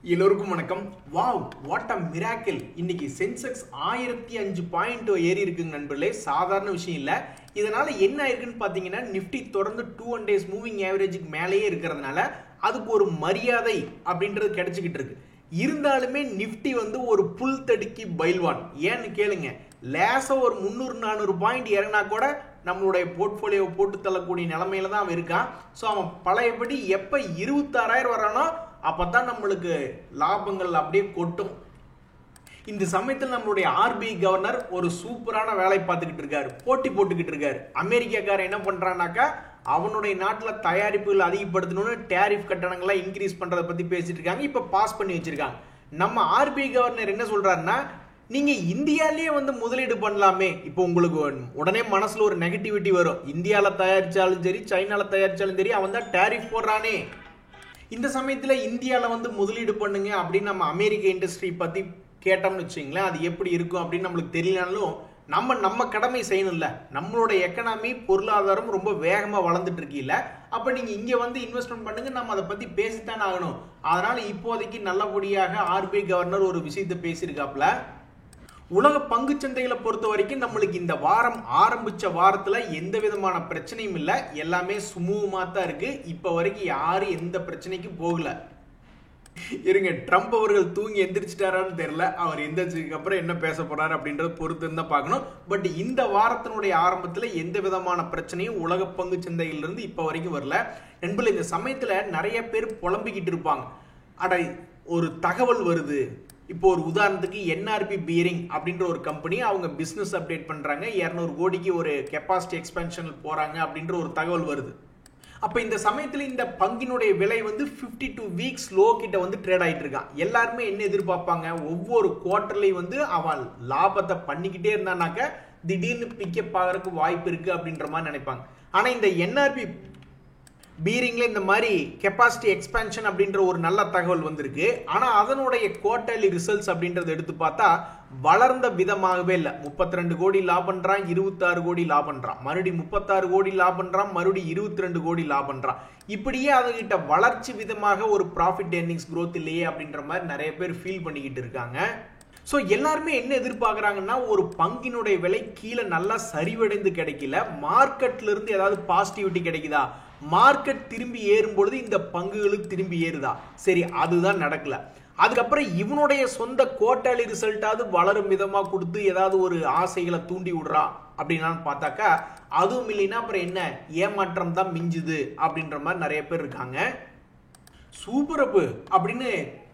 எல்லோருக்கும் வணக்கம். Wow, what a miracle. இன்னைக்கு சென்செக்ஸ் 1005 பாயிண்ட் ஏறி இருக்குங்க நண்பர்களே. சாதாரண விஷயம் இல்லை. இதனால என்ன ஆயிருக்குன்னு பார்த்தீங்கன்னா, நிஃப்டி தொடர்ந்து 2 days மூவிங் ஆவரேஜுக்கு மேலேயே இருக்கிறதுனால அதுக்கு ஒரு மரியாதை அப்படின்றது கிடைச்சிக்கிட்டு இருக்கு. இருந்தாலுமே நிஃப்டி ஒரு புல் தடுக்கி பயில்வான். ஏன்னு கேளுங்க, லேசா ஒரு 300-400 பாயிண்ட் இறங்கினா கூட நம்மளுடைய போர்ட்ஃபோலியோ போட்டு தள்ளக்கூடிய நிலைமையில தான் அவன் இருக்கான். ஸோ அவன் பழையபடி எப்போ 26,000 வரானோ அப்பதான் நம்மளுக்கு லாபங்கள் அப்படியே கொட்டும். இந்த சமயத்தில் நம்மளுடைய ஆர்பிஐ கவர்னர் ஒரு சூப்பரான வேலை பார்த்துக்கிட்டு இருக்காரு, போட்டி போட்டுக்கிட்டு இருக்காரு. அமெரிக்காக்காரன் என்ன பண்றான்னாக்கா, அவனுடைய நாட்டில் தயாரிப்புகள் அதிகப்படுத்தணும்னு டேரிஃப் கட்டணங்களை இன்க்ரீஸ் பண்றதை பத்தி பேசிட்டு இருக்காங்க. இப்ப பாஸ் பண்ணி வச்சிருக்காங்க. நம்ம ஆர்பிஐ கவர்னர் என்ன சொல்றாருன்னா, நீங்க இந்தியாலேயே முதலீடு பண்ணலாமே. இப்போ உங்களுக்கு உடனே மனசுல ஒரு நெகட்டிவிட்டி வரும். இந்தியால தயாரிச்சாலும் சரி, சைனால தயாரிச்சாலும் சரி, அவன் தான் டேரிஃப் போடுறானே. இந்த சமயத்துல இந்தியால முதலீடு பண்ணுங்க அப்படின்னு நம்ம அமெரிக்க இண்டஸ்ட்ரி பத்தி கேட்டோம்னு வச்சுங்களேன், அது எப்படி இருக்கும் அப்படின்னு நம்மளுக்கு தெரியலனாலும் நம்ம கடமை செய்யணும்ல. நம்மளோட எக்கனாமி பொருளாதாரம் ரொம்ப வேகமா வளர்ந்துட்டு இருக்கீல்ல. அப்ப நீங்க இங்க இன்வெஸ்ட்மெண்ட் பண்ணுங்க, நம்ம அதை பத்தி பேசித்தானே ஆகணும். அதனால இப்போதைக்கு நல்லபடியாக ஆர்பிஐ கவர்னர் ஒரு விஷயத்தை பேசியிருக்காப்ல. உலக பங்கு சந்தைகளை பொறுத்த வரைக்கும் நம்மளுக்கு இந்த வாரம் ஆரம்பிச்ச வாரத்துல எந்த விதமான பிரச்சனையும் இல்லை, எல்லாமே சுமூகமா தான் இருக்கு. இப்ப வரைக்கும் யாரும் எந்த பிரச்சனைக்கும் போகல. இருங்க, ட்ரம்ப் அவர்கள் தூங்கி எந்திரிச்சிட்டாரான்னு தெரியல. அவர் எந்திரிச்சதுக்கு அப்புறம் என்ன பேச போறாரு அப்படின்றத பொறுத்து தான் பார்க்கணும். பட் இந்த வாரத்தினுடைய ஆரம்பத்துல எந்த விதமான பிரச்சனையும் உலக பங்கு சந்தையில இருந்து இப்ப வரைக்கும் வரல. நண்பர்களே, இந்த சமயத்துல நிறைய பேர் புலம்பிக்கிட்டு இருப்பாங்க. அட, ஒரு தகவல் வருது. இப்போ ஒரு உதாரணத்துக்கு என்ஆர்பி பீரிங் அப்படின்ற ஒரு கம்பெனி அவங்க பிசினஸ் அப்டேட் பண்றாங்க, 200 கோடிக்கு ஒரு கெப்பாசிட்டி எக்ஸ்பென்ஷன் போறாங்க அப்படின்ற ஒரு தகவல் வருது. அப்ப இந்த சமயத்துல இந்த பங்கினுடைய விலை 52 வீக்ஸ் லோ கிட்ட ட்ரேட் ஆயிட்டு இருக்கான். எல்லாருமே என்ன எதிர்பார்ப்பாங்க, ஒவ்வொரு குவார்டர்லயும் அவன் லாபத்தை பண்ணிக்கிட்டே இருந்தானாக்க திடீர்னு பிக்கப் ஆகிறதுக்கு வாய்ப்பு இருக்கு அப்படின்ற மாதிரி நினைப்பாங்க. ஆனா இந்த என்ஆர்பி பீரிங்ல இந்த மாதிரி கெப்பாசிட்டி எக்ஸ்பென்ஷன் அப்படின்ற ஒரு நல்ல தகவல் வந்திருக்கு. ஆனா அதனுடைய குவார்டர்லி ரிசல்ட்ஸ் அப்படின்றத எடுத்து பார்த்தா வளர்ந்த விதமாகவே இல்லை. 32 கோடி லாபம்ன்றான், 26 கோடி லாபம்ன்றான், மறுபடியும் 36 கோடி லாபம்ன்றான், மறுபடியும் 22 கோடி லாபம்ன்றான். இப்படியே அதுகிட்ட வளர்ச்சி விதமாக ஒரு ப்ராஃபிட் ஏர்னிங்ஸ் growth இல்லையே அப்படின்ற மாதிரி நிறைய பேர் ஃபீல் பண்ணிக்கிட்டு இருக்காங்க. ஸோ எல்லாருமே என்ன எதிர்பார்க்குறாங்கன்னா, ஒரு பங்கினுடைய விலை கீழே நல்லா சரிவடைந்து கிடைக்கல, மார்க்கெட்ல இருந்து ஏதாவது பாசிட்டிவிட்டி கிடைக்குதா, மார்க்கெட் திரும்பி ஏறும் பொழுது இந்த பங்குகளுக்கு திரும்பி ஏறுதா. சரி, அதுதான் நடக்கல. அதுக்கப்புறம் இவனுடைய சொந்த குவார்டர்லி ரிசல்ட்டாவது வளரும் விதமா கொடுத்து ஏதாவது ஒரு ஆசைகளை தூண்டி விடுறா அப்படின்னா பார்த்தாக்கா அதுவும் இல்லைன்னா அப்புறம் என்ன, ஏமாற்றம் தான் மிஞ்சுது அப்படின்ற மாதிரி நிறைய பேர் இருக்காங்க. சூப்பரப்பு அப்படின்னு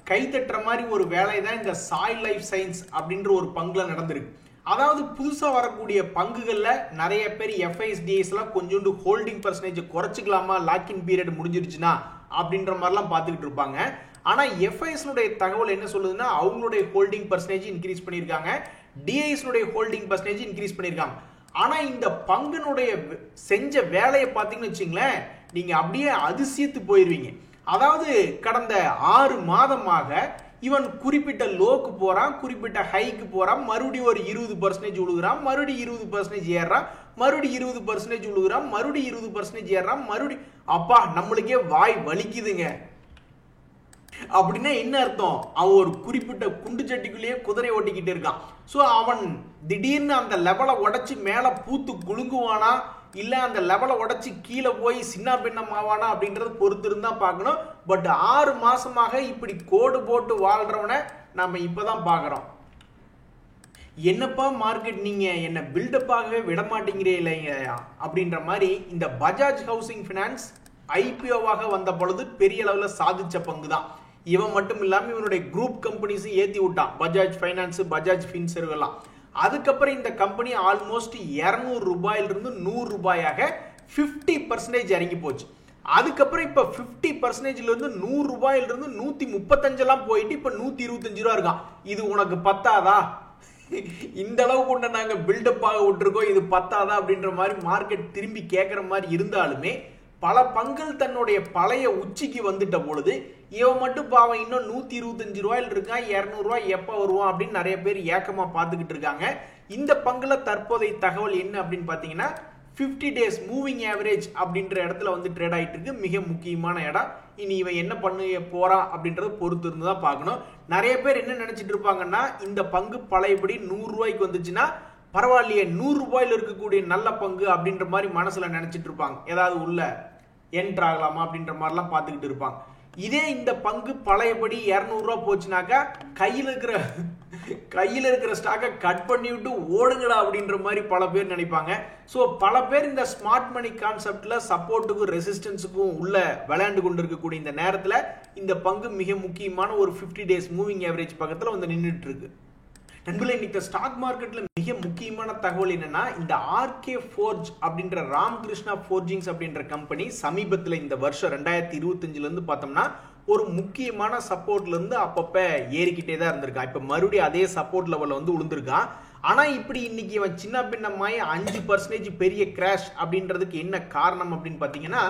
கை தட்டுற மாதிரி ஒரு வேலை தான் இந்த சாய் லைஃப் சயின்ஸ் அப்படின்ற ஒரு பங்குல நடந்திருக்கு. அதாவது புதுசா வரக்கூடிய பங்குகள்ல நிறைய பேர் எஃப்ஐஎஸ்டிஎஸ் எல்லாம் கொஞ்சோண்டு ஹோல்டிங் பர்சன்டேஜ் குறைச்சிக்கலாமா, லாக்இன் பீரியட் முடிஞ்சிருச்சுன்னா அப்படின்ற மாதிரிலாம் பார்த்துக்கிட்டு இருப்பாங்க. ஆனா எஃப்ஐஎஸ் தகவல் என்ன சொல்லுதுன்னா, அவங்களுடைய ஹோல்டிங் பர்சன்டேஜ் இன்க்ரீஸ் பண்ணியிருக்காங்க, டிஐஎஸ் ஹோல்டிங் பர்சன்டேஜ் இன்க்ரீஸ் பண்ணியிருக்காங்க. ஆனா இந்த பங்குனுடைய செஞ்ச வேலையை பார்த்தீங்கன்னு வச்சுங்களேன், நீங்க அப்படியே அதிசயத்து போயிருவீங்க. அதாவது கடந்த 6 மாதமாக இவன் குறிப்பிட்ட லோக்கு போறான், குறிப்பிட்ட ஹைக்கு போறான், மறுபடியும் ஒரு 20% விழுகிறான், மறுபடியும் 20% ஏறான், மறுபடியும் 20% விழுகிறான், மறுபடியும் 20% ஏறான், மறுபடியும் அப்பா நம்மளுக்கே வாய் வலிக்குதுங்க. அப்படின்னா என்ன அர்த்தம், அவன் ஒரு குறிப்பிட்ட குண்டு சட்டிக்குள்ளேயே குதிரை ஓட்டிக்கிட்டு இருக்கான். ஸோ அவன் திடீர்னு அந்த லெவலை உடைச்சு மேலே பூத்து குலுங்குவானா, இல்ல அந்த லெவலை உடைச்சு கீழே போய் சின்ன பின்னம் ஆவானா அப்படின்றது பொறுத்து இருந்தா பார்க்கணும். பட் 6 மாசமாக இப்படி கோடு போட்டு வாழ்றவனை நம்ம இப்பதான் பார்க்கிறோம். என்னப்பா மார்க்கெட், நீங்க என்ன பில்டப் ஆகவே விட மாட்டேங்கிறே இல்லைங்க அப்படின்ற மாதிரி இந்த பஜாஜ் ஹவுசிங் பினான்ஸ் ஐபிஓவாக வந்த பொழுது பெரிய அளவில் சாதிச்ச பங்கு தான். இவன் மட்டும் இல்லாமல் இவனுடைய குரூப் கம்பெனிஸும் ஏற்றி விட்டான், பஜாஜ் ஃபைனான்ஸ், பஜாஜ் ஃபின்சர்வ் எல்லாம். அதுக்கப்புறம் இந்த கம்பெனி ஆல்மோஸ்ட் 200 ரூபாயிலிருந்து 100 ரூபாயாக 50% இறங்கி போச்சு. அதுக்கப்புறம் இப்ப 50%ல இருந்து 100 ரூபாயிலிருந்து 135 எல்லாம் போயிட்டு இப்ப 125 ரூபா இருக்கான். இது உனக்கு பத்தாதா, இந்த அளவு கொண்ட நாங்க பில்டப் ஆக விட்டுருக்கோம், இது பத்தாதா அப்படின்ற மாதிரி மார்க்கெட் திரும்பி கேட்கிற மாதிரி இருந்தாலுமே பல பங்குகள் தன்னுடைய பழைய உச்சிக்கு வந்துட்ட பொழுது இவன் மட்டும் பாவம் இன்னும் 125 ரூபாயில் இருக்கான், 200 ரூபாய் எப்ப வருவான் அப்படின்னு நிறைய பேர் ஏக்கமா பார்த்துக்கிட்டு இருக்காங்க. இந்த பங்குல தற்போதைய தகவல் என்ன அப்படின்னு பாத்தீங்கன்னா, 50 டேஸ் மூவிங் ஆவரேஜ் அப்படின்ற இடத்துல வந்து ட்ரேட் ஆகிட்டு இருக்கு. மிக முக்கியமான இடம். இனி இவன் என்ன பண்ண போறான் அப்படின்றத பொறுத்து இருந்து தான் பார்க்கணும். நிறைய பேர் என்ன நினைச்சிட்டு இருப்பாங்கன்னா, இந்த பங்கு பழையபடி 100 ரூபாய்க்கு வந்துச்சுன்னா பரவாயில்லையே, 100 ரூபாயில இருக்கக்கூடிய நல்ல பங்கு அப்படின்ற மாதிரி மனசுல நினைச்சிட்டு இருப்பாங்க. ஏதாவது உள்ள என்ட்ரு ஆகலாமா அப்படின்ற மாதிரிலாம் பார்த்துக்கிட்டு இருப்பாங்க. இதே இந்த பங்கு பழையபடி 200 ரூபா போச்சுனாக்கா கையில் இருக்கிற ஸ்டாக்கை கட் பண்ணி விட்டு ஓடுங்கடா அப்படின்ற மாதிரி பல பேர் நினைப்பாங்க. ஸோ பல பேர் இந்த ஸ்மார்ட் மணி கான்செப்ட்ல சப்போர்ட்டுக்கும் ரெசிஸ்டன்ஸுக்கும் உள்ள விளையாண்டு கொண்டு இருக்கக்கூடிய இந்த நேரத்தில் இந்த பங்கு மிக முக்கியமான ஒரு 50 டேஸ் மூவிங் ஆவரேஜ் பக்கத்தில் வந்து நின்றுட்டு இருக்கு. நண்பர்களே, இன்னைக்கு ஸ்டாக் மார்க்கெட்ல மிக முக்கியமான தகவல் என்னன்னா, இந்த ஆர்கே ஃபோர்ஜ் அப்படின்ற ராமகிருஷ்ணா ஃபோர்ஜிங்ஸ் அப்படின்ற கம்பெனி சமீபத்தில் இந்த வருஷம் 2025 இருந்து பார்த்தோம்னா ஒரு முக்கியமான சப்போர்ட்ல இருந்து அப்பப்ப ஏறிக்கிட்டே தான் இருந்திருக்கான். இப்ப மறுபடியும் அதே சப்போர்ட் லெவல்ல வந்து விழுந்திருக்கான். ஆனா இப்படி இன்னைக்கு இவன் சின்ன பின்னமாய் 5% பெரிய கிராஷ் அப்படின்றதுக்கு என்ன காரணம் அப்படின்னு பாத்தீங்கன்னா,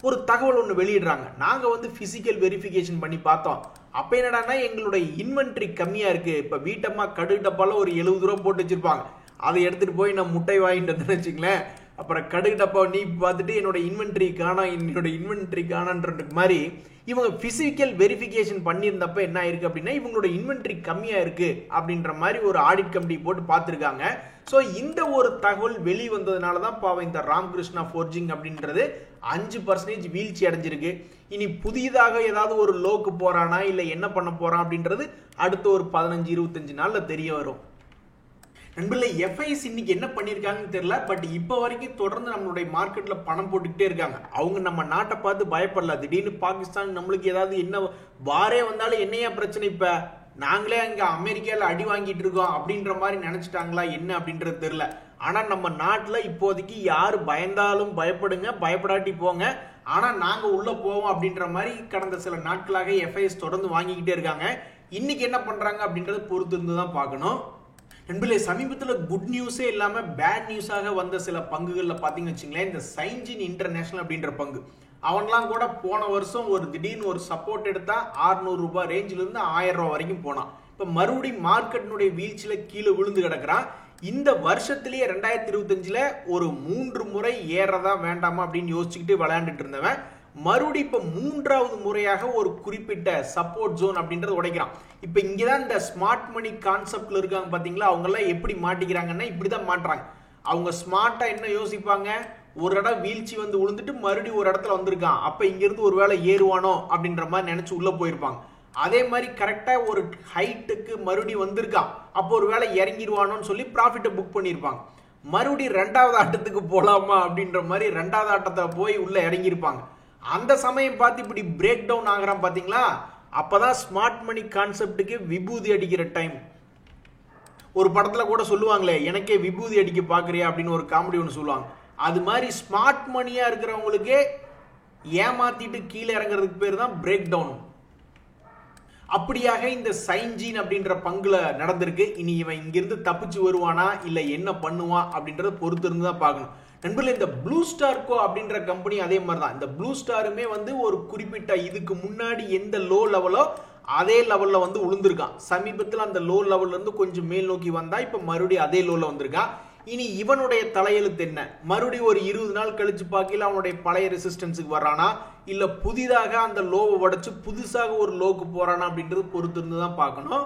ஒரு தகவல் ஒன்று வெளியிடுறாங்க. நாங்க வந்து பிசிக்கல் வெரிஃபிகேஷன் பண்ணி பார்த்தோம். அப்ப என்னடான்னா, எங்களுடைய இன்வென்ட்ரி கம்மியா இருக்கு. இப்ப வீட்டம்மா கடுகு டப்பால ஒரு 70 ரூபா போட்டு வச்சிருப்பாங்க. அதை எடுத்துட்டு போய் நான் முட்டை வாங்கிட்டு வந்து வச்சுங்களேன். அப்புறம் கடுகு டப்பா நீ பார்த்துட்டு என்னோட இன்வென்ட்ரி காணன்றதுக்கு மாதிரி இவங்க பிசிக்கல் வெரிஃபிகேஷன் பண்ணியிருந்தப்ப என்ன ஆயிருக்கு அப்படின்னா, இவங்களோட இன்வென்ட்ரி கம்மியா இருக்கு அப்படின்ற மாதிரி ஒரு ஆடிட் கமிட்டி போட்டு பார்த்துருக்காங்க. ஸோ இந்த ஒரு தகவல் வெளி வந்ததுனால தான் பாவம் இந்த ராமகிருஷ்ணா ஃபோர்ஜிங் அப்படின்றது 5% வீழ்ச்சி அடைஞ்சிருக்கு. இனி புதிதாக ஏதாவது ஒரு லோக்கு போறானா இல்லை என்ன பண்ண போறான் அப்படின்றது அடுத்த ஒரு 15-25 நாள்ல தெரிய வரும். நண்பர்களே, எஃப்ஐஎஸ் இன்னைக்கு என்ன பண்ணியிருக்காங்கன்னு தெரியல. பட் இப்போ வரைக்கும் தொடர்ந்து நம்மளுடைய மார்க்கெட்ல பணம் போட்டுக்கிட்டே இருக்காங்க. அவங்க நம்ம நாட்டை பார்த்து பயப்படல. திடீர்னு பாகிஸ்தான் நம்மளுக்கு ஏதாவது என்ன வாரே வந்தாலும் என்னையா பிரச்சனை, இப்ப நாங்களே அங்க அமெரிக்கால அடி வாங்கிட்டு இருக்கோம் அப்படின்ற மாதிரி நினைச்சிட்டாங்களா என்ன அப்படின்றது தெரியல. ஆனா நம்ம நாட்டுல இப்போதைக்கு யாரு பயந்தாலும் பயப்படுங்க, பயப்படாட்டி போங்க, ஆனா நாங்க உள்ள போவோம் அப்படின்ற மாதிரி கடந்த சில நாட்களாக எஃப்ஐஎஸ் தொடர்ந்து வாங்கிக்கிட்டே இருக்காங்க. இன்னைக்கு என்ன பண்றாங்க அப்படின்றத பொறுத்து இருந்து தான் பார்க்கணும். நண்பர்களே, சமீபத்தில் குட் நியூஸே இல்லாமல் பேட் நியூஸாக வந்த சில பங்குகளில் பார்த்தீங்கன்னு வச்சுங்களேன், இந்த சைன்ஜின் இன்டர்நேஷனல் அப்படின்ற பங்கு அவன்லாம் கூட போன வருஷம் ஒரு திடீர்னு ஒரு சப்போர்ட் எடுத்தா 600 ரூபாய் ரேஞ்சில இருந்து 1000 ரூபாய் வரைக்கும் போனான். இப்போ மறுபடியும் மார்க்கெட்டினுடைய வீழ்ச்சியில கீழே விழுந்து கிடக்கிறான். இந்த வருஷத்திலேயே 2025 ஒரு 3 முறை ஏறதா வேண்டாமா அப்படின்னு யோசிச்சுக்கிட்டு விளையாண்டுட்டு இருந்தவன் மறுபடியும் இப்ப 3வது முறையாக ஒரு குறிப்பிட்ட சப்போர்ட் ஜோன் அப்படின்றது உடைக்கிறான். இப்ப இங்கதான் இந்த ஸ்மார்ட் மணி கான்செப்ட்ல இருக்காங்க பாத்தீங்களா, அவங்க எல்லாம் எப்படி மாட்டிக்கிறாங்கன்னா இப்படிதான் மாட்டுறாங்க. அவங்க ஸ்மார்ட்டா என்ன யோசிப்பாங்க, ஒரு இடம் வீழ்ச்சி வந்து விழுந்துட்டு மறுபடியும் ஒரு இடத்துல வந்திருக்கான், அப்ப இங்க இருந்து ஒரு வேளை ஏறுவானோ அப்படின்ற மாதிரி நினைச்சு உள்ள போயிருப்பாங்க. அதே மாதிரி கரெக்டா ஒரு ஹைட்டுக்கு மறுபடியும் வந்திருக்கான், அப்போ ஒரு வேளை இறங்கிடுவானோன்னு சொல்லி ப்ராஃபிட்டை புக் பண்ணியிருப்பாங்க. மறுபடியும் 2வது ஆட்டத்துக்கு போலாமா அப்படின்ற மாதிரி 2வது ஆட்டத்தை போய் உள்ள இறங்கியிருப்பாங்க. அந்த சமயம் பார்த்து இப்படி பிரேக் டவுன் ஆகிறான் பாத்தீங்களா, அப்பதான் ஸ்மார்ட் மணி கான்செப்டுக்கு விபூதி அடிக்கிற டைம். ஒரு படத்துல கூட சொல்லுவாங்களே, எனக்கே விபூதி அடிக்க பாக்குறியா அப்படின்னு ஒரு காமெடி ஒன்று சொல்லுவாங்க. அது மாதிரி ஸ்மார்ட் மணியா இருக்கிறவங்களுக்கே ஏமாத்திட்டு கீழே இறங்குறதுக்கு பேர் தான் பிரேக் டவுன். அப்படியாக இந்த சைன்ஜின் அப்படின்ற பங்குல நடந்திருக்கு. இனி இவன் இங்கிருந்து தப்பிச்சு வருவானா இல்ல என்ன பண்ணுவான் அப்படின்றத பொறுத்து இருந்து தான் பார்க்கணும். நண்பர்களே, இந்த ப்ளூ ஸ்டார்கோ அப்படின்ற கம்பெனி அதே மாதிரி தான். இந்த ப்ளூ ஸ்டாருமே வந்து ஒரு குறிப்பிட்ட இதுக்கு முன்னாடி எந்த லோ லெவலோ அதே லெவல்ல வந்து விழுந்திருக்கான். சமீபத்தில் அந்த லோ லெவல்ல இருந்து கொஞ்சம் மேல் நோக்கி வந்தா இப்ப மறுபடியும் அதே லோல வந்திருக்கான். இனி இவனுடைய தலையெழுத்து என்ன, மறுபடியும் ஒரு 20 நாள் கழிச்சு பார்க்கல அவனுடைய பழைய ரெசிஸ்டன்ஸுக்கு வரானா இல்ல புதிதாக அந்த லோவை உடைச்சு புதுசாக ஒரு லோக்கு போறானா அப்படின்றது பொறுத்து இருந்து தான் பார்க்கணும்.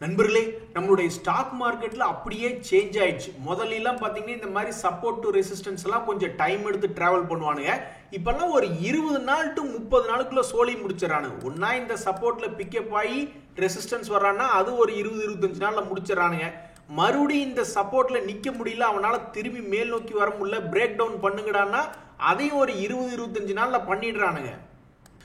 நண்பர்களே, நம்மளுடைய ஸ்டாக் மார்க்கெட்ல அப்படியே சேஞ்ச் ஆயிடுச்சு. முதல்ல எல்லாம் பாத்தீங்கன்னா இந்த மாதிரி சப்போர்ட் டு ரெசிஸ்டன்ஸ் எல்லாம் கொஞ்சம் டைம் எடுத்து டிராவல் பண்ணுவானுங்க. இப்பெல்லாம் ஒரு 20 நாள் டு 30 நாளுக்குள்ள சோலி முடிச்சிடறானு. ஒன்னா இந்த சப்போர்ட்ல பிக்கப் ஆகி ரெசிஸ்டன்ஸ் வர்றான்னா அது ஒரு 20-25 நாள்ல முடிச்சிடறானுங்க. மறுபடியும் இந்த சப்போர்ட்ல நிக்க முடியல, அவனால திரும்பி மேல் நோக்கி வர முடியல, பிரேக் டவுன் பண்ணுங்கடான்னா அதையும் ஒரு 20-25 நாள்ல பண்ணிடுறானுங்க.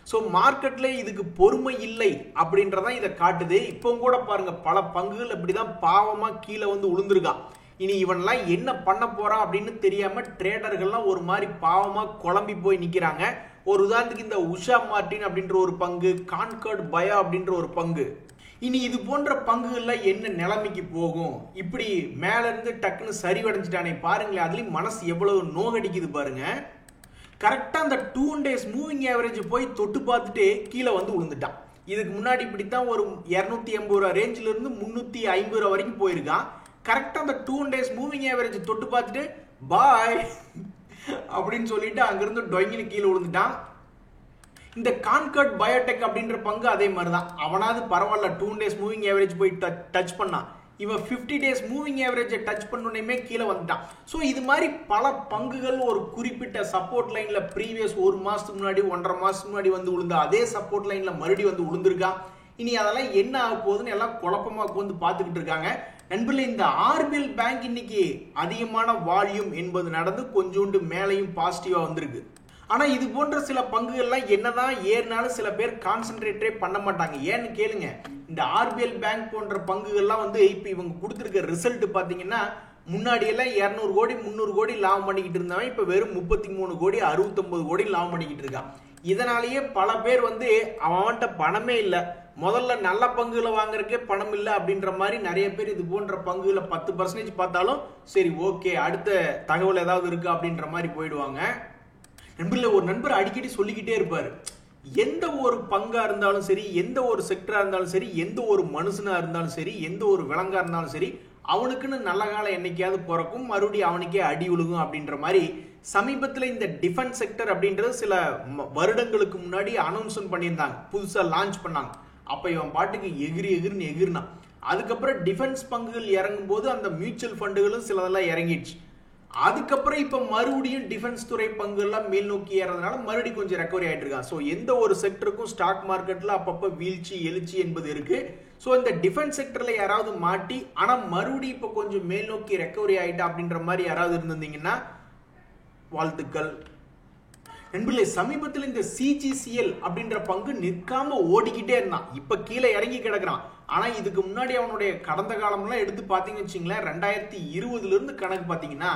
ஸோ மார்க்கெட்ல இதுக்கு பொறுமை இல்லை அப்படின்றதான் இதை காட்டுது. இப்போ கூட பாருங்க, பல பங்குகள் இப்படிதான் பாவமா கீழே வந்து விழுந்திருக்கான். இனி இவன்லாம் என்ன பண்ண போறான் அப்படின்னு தெரியாம ட்ரேடர்கள்லாம் ஒரு மாதிரி பாவமா குழம்பி போய் நிக்கிறாங்க. ஒரு உதாரணத்துக்கு இந்த உஷா மார்டின் அப்படின்ற ஒரு பங்கு, கான்கர்ட் பயோ அப்படின்ற ஒரு பங்கு, இனி இது போன்ற பங்குகள்ல என்ன நிலைமைக்கு போகும்? இப்படி மேல இருந்து டக்குன்னு சரிவடைஞ்சிட்டானே பாருங்களேன், அதுலயும் மனசு எவ்வளவு நோகடிக்குது பாருங்க. கரெக்டா அந்த 2 days மூவிங் ஆவரேஜ் போய் தொட்டு பார்த்துட்டு கீழே வந்து விழுந்துட்டான். இதுக்கு முன்னாடி இப்படித்தான் ஒரு 280 ரூபா ரேஞ்சில இருந்து 350 ரூபா வரைக்கும் போயிருக்கான். கரெக்டா அந்த 2 days மூவிங் ஆவரேஜ் தொட்டு பார்த்துட்டு பாய் அப்படின்னு சொல்லிட்டு அங்கிருந்து டொங்கின்னு கீழே விழுந்துட்டான். இந்த கான்கர்ட் பயோடெக் அப்படின்ற பங்கு அதே மாதிரி தான். அவனாவது பரவாயில்ல 2 days மூவிங் ஆவரேஜ் போய் டச் பண்ணான். இவன் 50 days மூவிங் ஆவரேஜை டச் பண்ணணுமே கீழே வந்துட்டான். ஸோ இது மாதிரி பல பங்குகள் ஒரு குறிப்பிட்ட சப்போர்ட் லைன்ல ப்ரீவியஸ் 1 மாசத்துக்கு முன்னாடி 1.5 மாசத்துக்கு முன்னாடி வந்து விழுந்த அதே சப்போர்ட் லைன்ல மறுபடியும் வந்து விழுந்திருக்கான். இனி அதெல்லாம் என்ன ஆக போகுதுன்னு எல்லாம் குழப்பமா வந்து பார்த்துக்கிட்டு இருக்காங்க. நண்பர்களே, இந்த ஆர்பிஎல் பேங்க் இன்னைக்கு அதிகமான வால்யூம் என்பது நடந்து கொஞ்சோண்டு மேலையும் பாசிட்டிவா வந்திருக்கு. ஆனா இது போன்ற சில பங்குகள்லாம் என்னதான் ஏறினாலும் சில பேர் கான்சென்ட்ரேட்டே பண்ண மாட்டாங்க. ஏன்னு கேளுங்க, இந்த ஆர்பிஎல் பேங்க் போன்ற பங்குகள்லாம் வந்து இப்ப இவங்க கொடுத்துருக்க ரிசல்ட் பாத்தீங்கன்னா முன்னாடி எல்லாம் 200 கோடி 300 கோடி லாபம் பண்ணிக்கிட்டு இருந்தவன் இப்ப வெறும் 33 கோடி 69 கோடி லாபம் பண்ணிக்கிட்டு இருக்கான். இதனாலேயே பல பேர் வந்து அவன்கிட்ட பணமே இல்லை, முதல்ல நல்ல பங்குகளை வாங்குறதுக்கே பணம் இல்லை அப்படின்ற மாதிரி நிறைய பேர் இது போன்ற பங்குகளை 10% பார்த்தாலும் சரி ஓகே அடுத்த தகவல் ஏதாவது இருக்கு அப்படின்ற மாதிரி போயிடுவாங்க. நண்பர்களே, ஒரு நண்பர் அடிக்கடி சொல்லிக்கிட்டே இருப்பாரு, எந்த ஒரு பங்கா இருந்தாலும் சரி, எந்த ஒரு செக்டரா இருந்தாலும் சரி, எந்த ஒரு மனுஷனா இருந்தாலும் சரி, எந்த ஒரு விலங்கா இருந்தாலும் சரி, அவனுக்குன்னு நல்ல காலம் என்னைக்காவது பிறக்கும், மறுபடியும் அவனுக்கே அடி விழுகும் அப்படின்ற மாதிரி சமீபத்தில் இந்த டிஃபென்ஸ் செக்டர் அப்படின்றது சில வருடங்களுக்கு முன்னாடி அனௌன்ஸ்மெண்ட் பண்ணியிருந்தாங்க, புதுசா லான்ச் பண்ணாங்க. அப்ப இவன் பாட்டுக்கு எகிரின்னு எகிரினான். அதுக்கப்புறம் டிஃபென்ஸ் பங்குகள் இறங்கும் போது அந்த மியூச்சுவல் ஃபண்டுகளும் சிலதெல்லாம் இறங்கிடுச்சு. அதுக்கப்புறம் இப்ப மறுபடியும் டிஃபென்ஸ் துறை பங்குலாம் மேல் நோக்கி ஏறதுனால மறுபடியும் கொஞ்சம் ரெக்கவரி ஆயிட்டு இருக்கான். ஸோ எந்த ஒரு செக்டருக்கும் ஸ்டாக் மார்க்கெட்ல அப்பப்ப வீழ்ச்சி எழுச்சி என்பது இருக்கு. ஸோ இந்த டிஃபென்ஸ் செக்டர்ல யாராவது மாட்டி ஆனா மறுபடியும் இப்ப கொஞ்சம் மேல் நோக்கி ரெக்கவரி ஆயிட்டா அப்படின்ற மாதிரி யாராவது இருந்திருந்தீங்கன்னா வாழ்த்துக்கள். நண்பர்களே, சமீபத்தில் இந்த சிஜிசிஎல் அப்படின்ற பங்கு நிற்காம ஓடிக்கிட்டே இருந்தான். இப்ப கீழே இறங்கி கிடக்குறான். ஆனா இதுக்கு முன்னாடி அவனுடைய கடந்த காலம்லாம் எடுத்து பாத்தீங்கன்னு வச்சுங்களேன், 2020 இருந்து கணக்கு பாத்தீங்கன்னா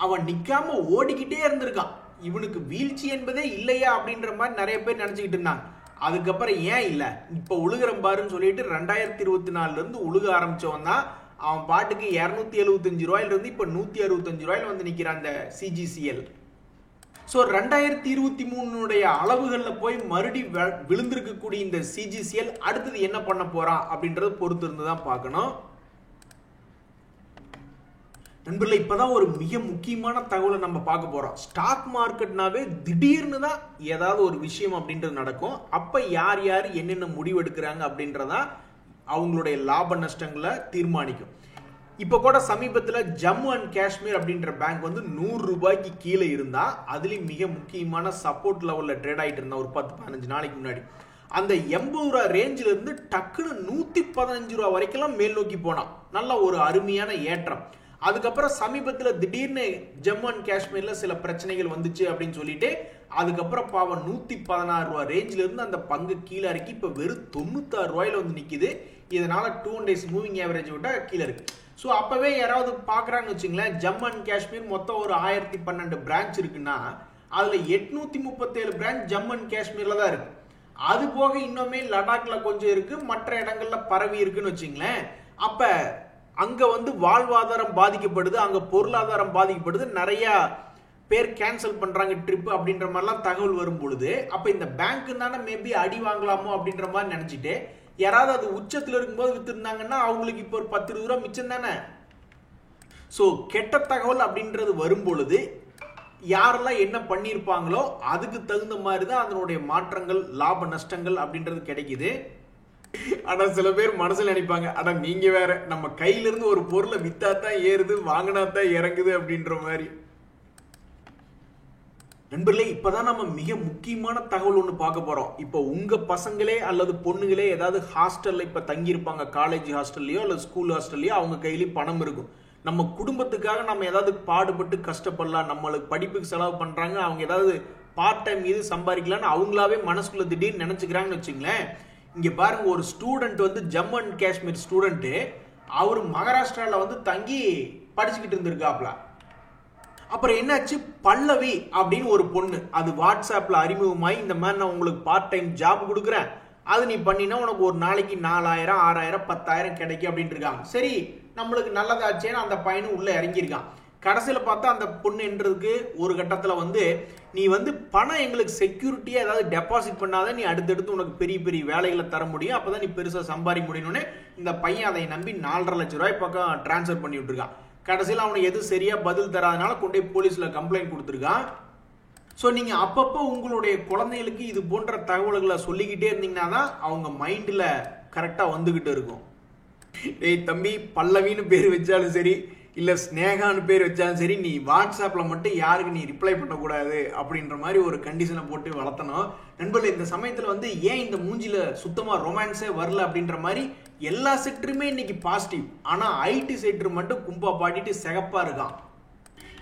அவன் நிக்காம ஓடிக்கிட்டே இருந்திருக்கான். இவனுக்கு வீழ்ச்சி என்பதே இல்லையா அப்படின்ற மாதிரி நிறைய பேர் நினைச்சுக்கிட்டு இருந்தாங்க. அதுக்கப்புறம் ஏன் இல்ல இப்ப உழுகிறம் பாருன்னு சொல்லிட்டு 2024 இருந்து உழுக ஆரம்பிச்சவன் தான் அவன் பாட்டுக்கு 275 ரூபாயில இருந்து இப்ப 165 ரூபாயில வந்து நிக்கிறான் இந்த சிஜிசிஎல். ஸோ 2023 அளவுகள்ல போய் மறுபடி விழுந்திருக்கக்கூடிய இந்த சிஜிசிஎல் அடுத்தது என்ன பண்ண போறான் அப்படின்றத பொறுத்து இருந்துதான் பார்க்கணும். நண்பர்களே, இப்பதான் ஒரு மிக முக்கியமான தகவலை நம்ம பார்க்க போறோம். ஸ்டாக் மார்க்கெட்னாவே திடீர்னு தான் ஏதாவது ஒரு விஷயம் அப்படின்றது நடக்கும். அப்ப யார் யார் என்னென்ன முடிவு எடுக்கிறாங்க அப்படின்றதான் அவங்களுடைய லாப நஷ்டங்களை தீர்மானிக்கும். இப்ப கூட சமீபத்தில் ஜம்மு அண்ட் காஷ்மீர் அப்படின்ற பேங்க் வந்து 100 ரூபாய்க்கு கீழே இருந்தா அதுலயும் மிக முக்கியமான சப்போர்ட் லெவல்ல ட்ரேட் ஆயிட்டு இருந்தா ஒரு 10-15 நாளைக்கு முன்னாடி அந்த 80 ரூபா ரேஞ்சில இருந்து டக்குன்னு 115 ரூபா வரைக்கும் மேல் நோக்கி போனான். நல்ல ஒரு அருமையான ஏற்றம். அதுக்கப்புறம் சமீபத்தில் திடீர்னு ஜம்மு அண்ட் காஷ்மீர்ல சில பிரச்சனைகள் வந்துச்சு அப்படின்னு சொல்லிட்டு அதுக்கப்புறம் பாவம் 116 ரூபா ரேஞ்சில இருந்து அந்த பங்கு கீழே இறக்கி இப்ப வெறும் 96 ரூபாயில வந்து நிக்குது. இதனால 2 days மூவிங் ஆவரேஜ் விட்டா கீழே இருக்கு. ஸோ அப்பவே யாராவது பாக்குறாங்கன்னு வச்சுங்களேன், ஜம்மு அண்ட் காஷ்மீர் மொத்தம் ஒரு 1012 பிரான்ச் இருக்குன்னா அதுல 837 பிரான்ச் ஜம்மு அண்ட் காஷ்மீர்ல தான் இருக்கு. அது போக இன்னுமே லடாக்ல கொஞ்சம் இருக்கு, மற்ற இடங்கள்ல பரவி இருக்குன்னு வச்சுங்களேன். அப்ப அங்க வந்து வாழ்வாதாரம் பாதிக்கப்படுது, அங்க பொருளாதாரம் பாதிக்கப்படுது, நிறைய பேர் கேன்சல் பண்றாங்க ட்ரிப் அப்படின்ற மாதிரிலாம் தகவல் வரும் பொழுது அப்ப இந்த பேங்க் தானே மேபி அடி வாங்கலாமோ அப்படின்ற மாதிரி நினைச்சிட்டு யாராவது அது உச்சத்தில் இருக்கும்போது வித்துருந்தாங்கன்னா அவங்களுக்கு இப்போ ஒரு 10-20 ரூபா மிச்சம் தானே. ஸோ கெட்ட தகவல் அப்படின்றது வரும் பொழுது யாரெல்லாம் என்ன பண்ணியிருப்பாங்களோ அதுக்கு தகுந்த மாதிரி தான் அதனுடைய மாற்றங்கள் லாப நஷ்டங்கள் அப்படின்றது கிடைக்குது. ஆனா சில பேர் மனசுல நினைப்பாங்க, ஆனா நீங்க வேற நம்ம கையில இருந்து ஒரு பொருளை வித்தாத்தான் ஏறுது வாங்கினாத்தான் இறங்குது அப்படின்ற மாதிரி. நண்பர்களே, இப்பதான் நம்ம மிக முக்கியமான தகவல் ஒன்று பார்க்க போறோம். இப்போ உங்க பசங்களே அல்லது பொண்ணுங்களே ஏதாவது ஹாஸ்டல்ல இப்ப தங்கி இருப்பாங்க, காலேஜ் ஹாஸ்டல்லையோ அல்லது ஸ்கூல் ஹாஸ்டல்லையோ, அவங்க கையிலேயே பணம் இருக்கும். நம்ம குடும்பத்துக்காக நம்ம ஏதாவது பாடுபட்டு கஷ்டப்படலாம், நம்மளுக்கு படிப்புக்கு செலவு பண்றாங்க, அவங்க ஏதாவது பார்ட் டைம் இது சம்பாதிக்கலாம்னு அவங்களாவே மனசுக்குள்ள திடீர்னு நினைச்சுக்கிறாங்கன்னு வச்சுங்களேன். இங்க பாருங்க, ஒரு ஸ்டூடெண்ட் வந்து ஜம்மு அண்ட் காஷ்மீர் ஸ்டூடெண்ட், அவர் மகாராஷ்டிரால வந்து தங்கி படிச்சுக்கிட்டு இருந்திருக்காப்ல. அப்புறம் என்னாச்சு, பல்லவி அப்படின்னு ஒரு பொண்ணு அது வாட்ஸ்அப்ல அறிமுகமாயி இந்த மாதிரி நான் உங்களுக்கு பார்ட் டைம் ஜாப் கொடுக்குறேன், அது நீ பண்ணினா உனக்கு ஒரு நாளைக்கு 4000 6000 10,000 கிடைக்கும் அப்படின்னு இருக்காங்க. சரி, நம்மளுக்கு நல்லதாச்சேன்னு அந்த பையனும் உள்ள இறங்கியிருக்கான். கடைசியில் பார்த்தா அந்த பொண்ணுன்றதுக்கு ஒரு கட்டத்தில் வந்து நீ வந்து பணம் எங்களுக்கு செக்யூரிட்டியா ஏதாவது டெபாசிட் பண்ணாதான் நீ அடுத்தடுத்து உனக்கு பெரிய பெரிய வேலைகளை தர முடியும், அப்பதான் நீ பெருசா சம்பாதிக்க முடியும்னு இந்த பையன் அதை நம்பி 4.5 லட்சம் ரூபாய் பக்கம் டிரான்ஸ்ஃபர் பண்ணி விட்டுருக்கான். கடைசியில் அவனுக்கு எதுவும் சரியா பதில் தராதனால கொண்டு போய் போலீஸ்ல கம்ப்ளைண்ட் கொடுத்துருக்கான். ஸோ நீங்க அப்பப்போ உங்களுடைய குழந்தைகளுக்கு இது போன்ற தகவல்களை சொல்லிக்கிட்டே இருந்தீங்கன்னா தான் அவங்க மைண்ட்ல கரெக்டா வந்துகிட்டு இருக்கும். ஏய் தம்பி, பல்லவின்னு பேர் வச்சாலும் சரி இல்ல ஸ்னேகான்னு பேர் வச்சாலும் சரி, நீ வாட்ஸ்அப்ல மட்டும் யாருக்கு நீ ரிப்ளை பண்ணக்கூடாது அப்படின்ற மாதிரி ஒரு கண்டிஷனை போட்டு வளர்த்தணும். நண்பர்களே, இந்த சமயத்துல வந்து ஏன் இந்த மூஞ்சில சுத்தமா ரொமான்ஸே வரல அப்படின்ற மாதிரி எல்லா செக்டருமே இன்னைக்கு பாசிட்டிவ், ஆனா ஐடி செக்டர் மட்டும் கும்பா பாடிட்டு சிகப்பா இருக்கான்.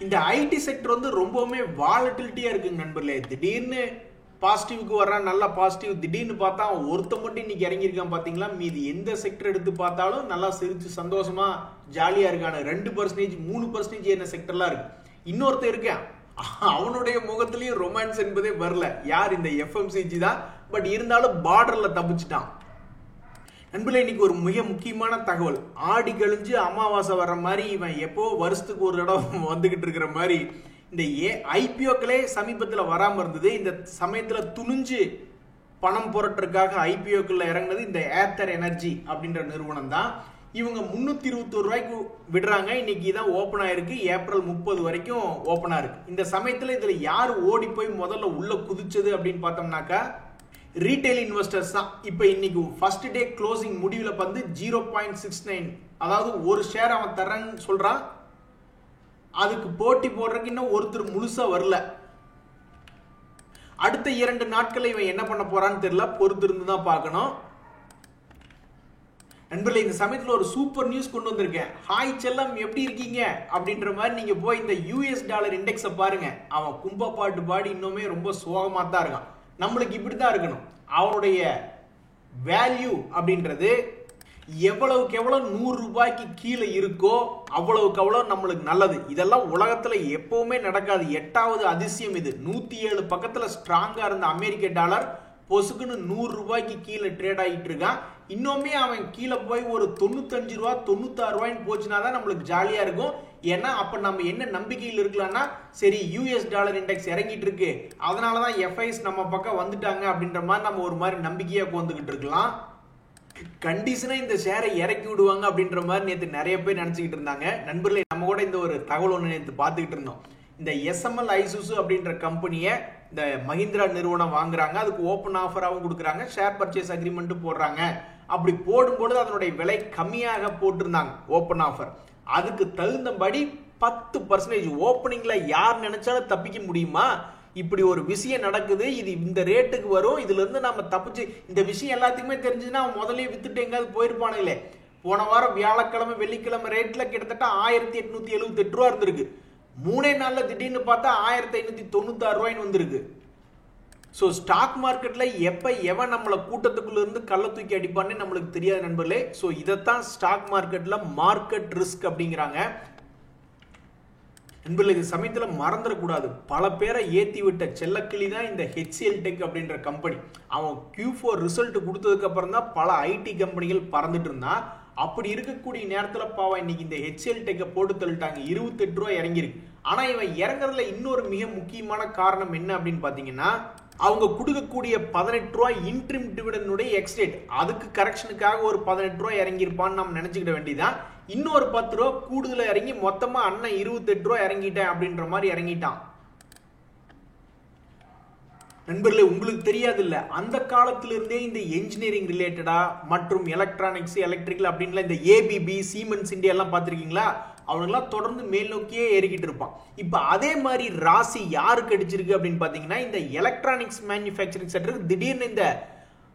இந்த ஐடி செக்டர் வந்து ரொம்பவுமே வாலட்டிலிட்டியா இருக்குங்க நண்பர்களே. திடீர்னு பாசிட்டிவ்க்கு வர்றான், நல்லா பாசிட்டிவ், திடீர்னு பார்த்தா ஒருத்த மட்டும் இன்னைக்கு இறங்கியிருக்கான் பாத்தீங்களா. மீதி எந்த செக்டர் எடுத்து பார்த்தாலும் நல்லா சிரிச்சு சந்தோஷமா ஜாலியா இருக்கான. 2%, 3% ஏறின செக்டர்லாம் இருக்கு. இன்னொருத்த இருக்கேன், அவனுடைய முகத்திலையும் ரொமான்ஸ் என்பதே வரல. யார்? இந்த எஃப்எம்சிஜி தான். பட் இருந்தாலும் பார்டர்ல தப்பிச்சுட்டான். நண்பர்களே, இன்னைக்கு ஒரு மிக முக்கியமான தகவல். ஆடி கழிஞ்சு அமாவாசை வர்ற மாதிரி இவன் எப்போ வருஷத்துக்கு ஒரு இடம் வந்துகிட்டு இருக்கிற மாதிரி இந்த ஐபிஓக்களே சமீபத்தில் வராம இருந்தது. இந்த சமயத்துல துணிஞ்சு பணம் புரட்டுறதுக்காக ஐபிஓக்கள் இறங்குனது இந்த ஏத்தர் எனர்ஜி அப்படின்ற நிறுவனம் தான். இவங்க 321 ரூபாய்க்கு விடுறாங்க. இன்னைக்கு தான் ஓப்பன் ஆயிருக்கு. ஏப்ரல் 30 வரைக்கும் ஓப்பனா இருக்கு. இந்த சமயத்துல இதுல யாரு ஓடி போய் முதல்ல உள்ள குதிச்சது அப்படின்னு பார்த்தோம்னாக்கா ரீட்டைல் இன்வெஸ்டர்ஸ் தான். இப்போ இன்னைக்கு ஃபர்ஸ்ட் டே க்ளோசிங் முடிவுல வந்து 0.69, அதாவது ஒரு ஷேர் அவன் தரேன்னு சொல்றான். அதுக்கு போட்டி போடுறதுக்கு இன்னும் ஒருத்தர் முழுசா வரல. அடுத்த 2 நாட்கள் இவன் என்ன பண்ண போறான்னு தெரியல, பொறுத்து இருந்து தான் பார்க்கணும். நண்பர்களே, இந்த சமயத்துல ஒரு சூப்பர் நியூஸ் கொண்டு வந்திருக்கேன். ஹாய் செல்லம், எப்படி இருக்கீங்க அப்படின்ற மாதிரி நீங்க போய் இந்த யூஎஸ் டாலர் இண்டெக்ஸை பாருங்க. அவன் கும்பா பாட்டு பாடி இன்னுமே ரொம்ப சோகமா தான் இருக்கான். நம்மளுக்கு இப்படித்தான் இருக்கணும். அவனுடைய வேல்யூ அப்படின்றது எவ்வளவுக்கு எவ்வளவு 100 ரூபாய்க்கு கீழே இருக்கோ அவ்வளவுக்கு அவ்வளவு நம்மளுக்கு நல்லது. இதெல்லாம் உலகத்துல எப்பவுமே நடக்காது. 8வது அதிசயம் இது. 107 பக்கத்துல ஸ்ட்ராங்கா இருந்த அமெரிக்க டாலர் பொசுக்குன்னு 100 ரூபாய்க்கு கீழே ட்ரேட் ஆகிட்டு இருக்கான். இன்னுமே அவன் கீழே போய் ஒரு 95 ரூபா 96 ரூபாய்ன்னு போச்சுன்னா தான் நம்மளுக்கு ஜாலியா இருக்கும். ஏன்னா அப்ப நம்ம என்ன நம்பிக்கையில் இருக்கலாம்னா, சரி யூஎஸ் டாலர் இண்டெக்ஸ் இறங்கிட்டு இருக்கு, அதனாலதான் எஃப்ஐஸ் நம்ம பக்கம் வந்துட்டாங்க அப்படின்ற மாதிரி நம்ம ஒரு மாதிரி நம்பிக்கையா வந்துகிட்டு இருக்கலாம். கண்டிஷனா இந்த ஷேரை இறக்கி விடுவாங்க அப்படின்ற மாதிரி நேற்று நிறைய பேர் நினைச்சுக்கிட்டு இருந்தாங்க. நண்பர்களே, நம்ம கூட இந்த ஒரு தகவல் ஒன்று நேற்று பார்த்துக்கிட்டு இருந்தோம். இந்த எஸ்எம்எல் ஐசுசு அப்படின்ற கம்பெனியை இந்த மஹிந்திரா நிறுவனம் வாங்குறாங்க. அதுக்கு ஓப்பன் ஆஃபராகவும் கொடுக்குறாங்க, ஷேர் பர்ச்சேஸ் அக்ரிமெண்ட் போடுறாங்க. அப்படி போடும்போது அதனுடைய விலை கம்மியாக போட்டிருந்தாங்க ஓப்பன் ஆஃபர். அதுக்கு தகுந்தபடி 10% ஓப்பனிங்ல யார் நினைச்சாலும் தப்பிக்க முடியுமா? இப்படி ஒரு விஷயம் நடக்குது, இது இந்த ரேட்டுக்கு வரும், இதுல இருந்து நம்ம தப்பிச்சு, இந்த விஷயம் எல்லாத்துக்குமே தெரிஞ்சுன்னா முதல்ல வித்துட்டு எங்காவது போயிருப்பானுங்களே. போன வாரம் வியாழக்கிழமை வெள்ளிக்கிழமை ரேட்ல கிட்டத்தட்ட 1878 ரூபா இருந்திருக்கு. 3 நாள்ல திடீர்னு பார்த்தா 1596 ரூபாய்ன்னு வந்திருக்கு. ஸோ ஸ்டாக் மார்க்கெட்ல எப்ப எவன் நம்மளை கூட்டத்துக்குள்ள இருந்து கள்ள தூக்கி அடிப்பான்னு நம்மளுக்கு தெரியாது நண்பர்களே. ஸோ இதைத்தான் ஸ்டாக் மார்க்கெட்ல மார்க்கெட் ரிஸ்க் அப்படிங்கிறாங்க. நண்பர்களே, இந்த சமயத்துல மறந்துடக்கூடாது, பல பேரை ஏத்தி விட்ட செல்லக்கிளி தான் இந்த ஹெச்சிஎல் டெக் அப்படின்ற கம்பெனி. அவன் Q4 ரிசல்ட் கொடுத்ததுக்கு அப்புறம் தான் பல ஐடி கம்பெனிகள் பறந்துட்டு இருந்தான். அப்படி இருக்கக்கூடிய நேரத்துல பாவம் இன்னைக்கு இந்த ஹெச்சிஎல் டெக்கை போட்டு தள்ளிட்டாங்க. 28 ரூபாய் இறங்கிருக்கு. ஆனா இவன் இறங்குறதுல இன்னொரு மிக முக்கியமான காரணம் என்ன அப்படின்னு பாத்தீங்கன்னா, அவங்க கொடுக்கக்கூடிய 18 ரூபாய் இன்ட்ரிம் டிவிடனுடைய எக்ஸ்டேட், அதுக்கு கரெக்ஷனுக்காக ஒரு 18 ரூபாய் இறங்கியிருப்பான்னு நம்ம நினைச்சுக்கிட வேண்டியதான். இன்னொரு 10 ரூபா கூடுதல இறங்கி மொத்தமா அண்ணன் 28 ரூபாய் இறங்கிட்டேன் அப்படின்ற மாதிரி இறங்கிட்டான். நண்பர்களே, உங்களுக்கு தெரியாது இல்ல, அந்த காலத்திலிருந்தே இந்த என்ஜினியரிங் ரிலேட்டடா மற்றும் எலக்ட்ரானிக்ஸ் எலக்ட்ரிக்கல் அப்படின்ல இந்த ஏபிபி சீமென்ஸ் இந்தியா எல்லாம் பார்த்திருக்கீங்களா? அவனுங்கெல்லாம் தொடர்ந்து மேல் நோக்கியே ஏறிக்கிட்டு இருப்பான். இப்ப அதே மாதிரி ராசி யாருக்கு அடிச்சிருக்கு அப்படின்னு பாத்தீங்கன்னா, இந்த எலக்ட்ரானிக்ஸ் மேனுஃபேக்சரிங் செக்டர் திடீர்னு இந்த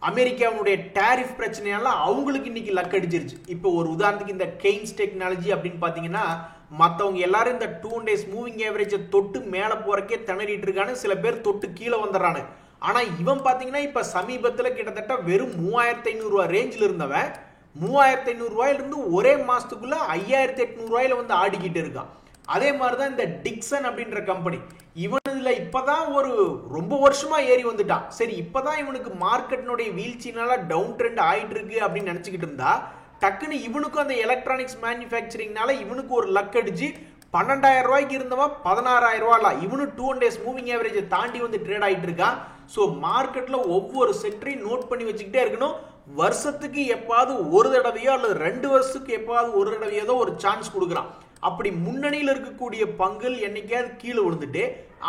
அமெரிக்காவுடைய டாரிஃப் பிரச்சனையால அவங்களுக்கு இன்னைக்கு லக் அடிச்சிருச்சு. இப்போ ஒரு உதாரணத்துக்கு இந்த கெய்ன்ஸ் டெக்னாலஜி அப்படின்னு பாத்தீங்கன்னா, மற்றவங்க எல்லாரும் இந்த 2 days மூவிங் ஆவரேஜை தொட்டு மேல போறக்கே திணறிட்டு இருக்கானு, சில பேர் தொட்டு கீழே வந்துடுறானு. ஆனா இவன் பாத்தீங்கன்னா இப்ப சமீபத்துல கிட்டத்தட்ட வெறும் 3500 ரூபாய் ரேஞ்சில் இருந்தவன் 3500 ரூபாயில இருந்து ஒரே மாசத்துக்குள்ள 5800 ரூபாயில வந்து ஆடிக்கிட்டு இருக்கான். அதே மாதிரிதான் இந்த டிக்சன் அப்படின்ற கம்பெனி, இவன் இதுல இப்பதான் ஒரு ரொம்ப வருஷமா ஏறி வந்துட்டான். சரி, இப்பதான் இவனுக்கு மார்க்கெட்டினுடைய வீழ்ச்சினால டவுன் ட்ரெண்ட் ஆயிட்டு இருக்கு அப்படின்னு நினைச்சுக்கிட்டு இருந்தா, டக்குன்னு இவனுக்கும் அந்த எலக்ட்ரானிக்ஸ் மேனுஃபேக்சரிங்னால இவனுக்கு ஒரு லக் அடிச்சு 12,000 ரூபாய்க்கு இருந்தவன் 16,000 ரூபாய்ல இவனும் 2 days மூவிங் ஆவரேஜை தாண்டி வந்து ட்ரேட் ஆயிட்டு இருக்கான். ஸோ மார்க்கெட்ல ஒவ்வொரு செக்டரையும் நோட் பண்ணி வச்சுக்கிட்டே இருக்கணும். வருஷத்துக்கு எப்பாவது ஒரு தடவையோ அல்லது 2 வருஷத்துக்கு எப்பாவது ஒரு தடவையோ தான் ஒரு சான்ஸ் கொடுக்குறான். அப்படி முன்னணியில் இருக்கக்கூடிய பங்குகள் என்னைக்காவது கீழே விழுந்துட்டு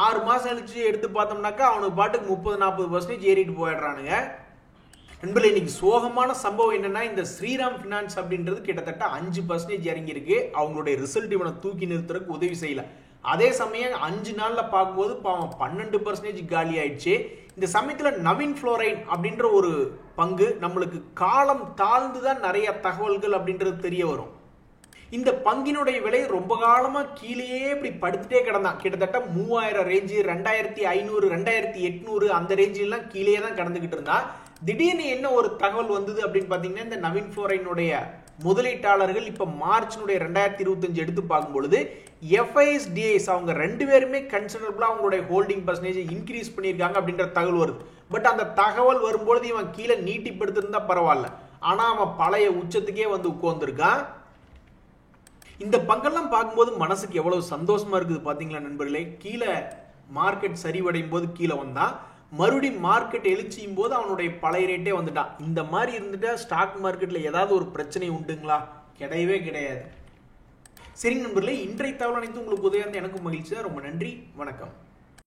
6 மாசம் கழிச்சு எடுத்து பார்த்தோம்னாக்கா அவனுக்கு பாட்டுக்கு 30-40% ஏறிட்டு போயிடுறானுங்க. நண்பர்களே, இன்னைக்கு சோகமான சம்பவம் என்னன்னா, இந்த ஸ்ரீராம் பினான்ஸ் அப்படின்றது கிட்டத்தட்ட 5% இறங்கி இருக்கு. அவங்களுடைய ரிசல்ட் இவனை தூக்கி நிறுத்துறதுக்கு உதவி செய்யல. அதே சமயம் 5 நாள்ல பார்க்கும்போது பாவம் 12% காலி ஆயிடுச்சு. இந்த சமயத்துல நவீன் புளோரைன் அப்படின்ற ஒரு பங்கு நம்மளுக்கு காலம் தாழ்ந்துதான் நிறைய தகவல்கள் அப்படின்றது தெரிய வரும். இந்த பங்கினுடைய விலை ரொம்ப காலமா கீழேயே இப்படி படுத்துட்டே கிடந்தான். கிட்டத்தட்ட 3000 ரேஞ்சு, 2500, 2800 அந்த ரேஞ்சிலாம் கீழே தான் கடந்துகிட்டு இருந்தா. திடீர்னு என்ன ஒரு தகவல் வந்தது அப்படின்னு பாத்தீங்கன்னா, இந்த நவீன் புளோரைனுடைய முதலீட்டாளர்கள் இப்ப மார்ச்னுடைய 2025 எடுத்து பார்க்கும் பொழுது FISDIs அவங்க 2 பேருமே கன்சிடரபிளா அவங்களுடைய ஹோல்டிங் பர்சன்டேஜ் இன்க்ரீஸ் பண்ணியிருக்காங்க அப்படின்ற தகவல் வருது. பட் அந்த தகவல் வரும்பொழுது இவன் கீழே நீட்டிப்படுத்திருந்தா பரவாயில்ல, ஆனா அவன் பழைய உச்சத்துக்கே வந்து உட்கார்ந்துருக்கான். இந்த பங்கெல்லாம் பார்க்கும்போது மனசுக்கு எவ்வளவு சந்தோஷமா இருக்குது பாத்தீங்களா நண்பர்களே. கீழே மார்க்கெட் சரிவடையும் போது கீழே வந்தா, மறுபடியும் மார்க்கெட் எழுச்சியும் போது அவனுடைய பழைய ரேட்டே வந்துட்டான். இந்த மாதிரி இருந்துட்டா ஸ்டாக் மார்க்கெட்ல ஏதாவது ஒரு பிரச்சனை உண்டுங்களா? கிடையவே கிடையாது. சரிங்க நண்பர்களே, இன்றைய தகவல் அனைத்து உங்களுக்கு உதவியாக இருந்தால் எனக்கும் மகிழ்ச்சி தான். ரொம்ப நன்றி, வணக்கம்.